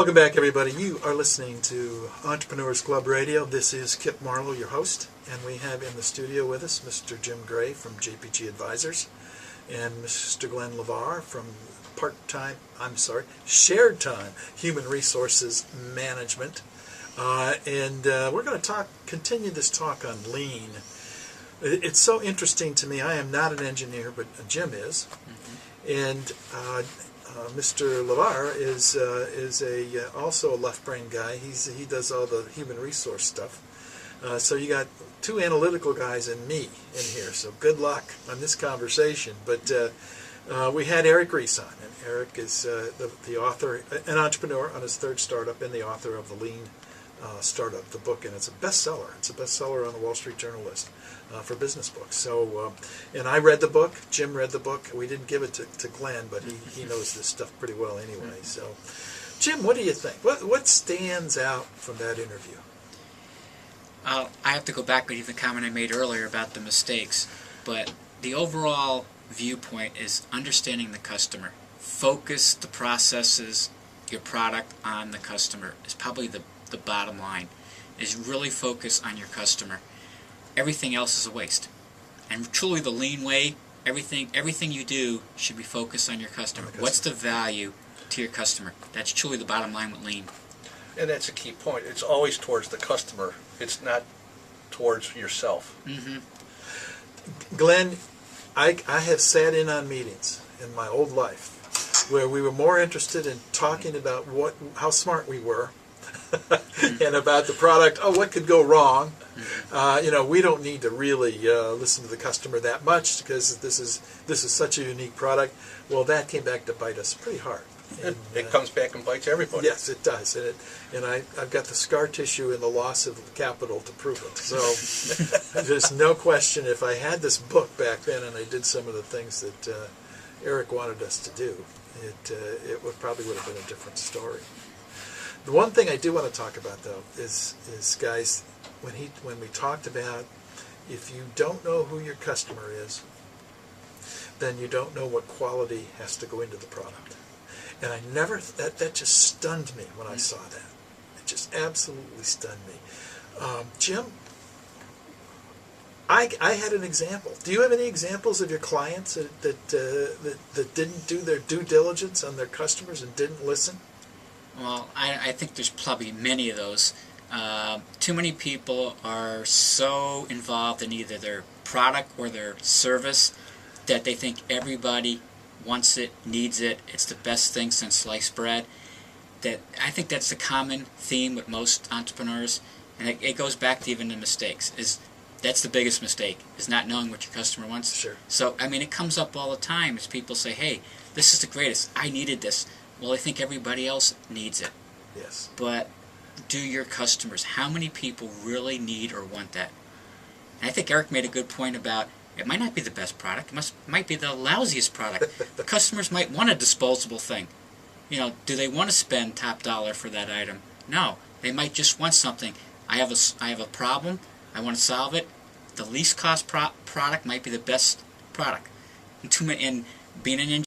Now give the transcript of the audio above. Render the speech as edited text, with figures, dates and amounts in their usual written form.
Welcome back, everybody. You are listening to Entrepreneurs Club Radio. This is Kip Marlowe, your host, and we have in the studio with us Mr. Jim Gray from JPG Advisors and Mr. Glenn LeVar from Shared Time Human Resources Management. We're going to continue this talk on lean. It's so interesting to me. I am not an engineer, but Jim is, and Mr. LeVar is also a left brain guy. He does all the human resource stuff. So you got two analytical guys and me in here. So good luck on this conversation. But we had Eric Ries on, and Eric is the author, an entrepreneur on his third startup, and the author of the Lean Startup, the book, and it's a bestseller. It's a bestseller on the Wall Street Journal list for business books. So, and I read the book. Jim read the book. We didn't give it to Glenn, but he knows this stuff pretty well anyway. So, Jim, what do you think? What stands out from that interview? I have to go back to the comment I made earlier about the mistakes, but the overall viewpoint is understanding the customer. Focus the processes, your product on the customer is probably the bottom line, is really focus on your customer. Everything else is a waste. And truly the lean way, everything you do should be focused on your customer. What's the value to your customer? That's truly the bottom line with lean. And that's a key point. It's always towards the customer. It's not towards yourself. Glenn, I have sat in on meetings in my old life where we were more interested in talking about how smart we were and about the product. Oh, what could go wrong? We don't need to really listen to the customer that much because this is such a unique product. Well, that came back to bite us pretty hard. And, it comes back and bites everybody. Yes, it does, and I've got the scar tissue and the loss of capital to prove it. So there's no question. If I had this book back then and I did some of the things that Eric wanted us to do, it probably would have been a different story. The one thing I do want to talk about, though, is guys, when we talked about if you don't know who your customer is, then you don't know what quality has to go into the product. And that just stunned me when I saw that. It just absolutely stunned me. Jim, I had an example. Do you have any examples of your clients that didn't do their due diligence on their customers and didn't listen? Well, I think there's probably many of those. Too many people are so involved in either their product or their service that they think everybody wants it, needs it, it's the best thing since sliced bread. I think that's the common theme with most entrepreneurs, and it goes back to even the mistakes. That's the biggest mistake, is not knowing what your customer wants. Sure. So, it comes up all the time as people say, hey, this is the greatest, I needed this. Well, I think everybody else needs it. Yes. But do your customers, how many people really need or want that? And I think Eric made a good point about it might not be the best product, it might be the lousiest product. The customers might want a disposable thing. Do they want to spend top dollar for that item? No. They might just want something. I have a problem, I want to solve it. The least cost product might be the best product. And being an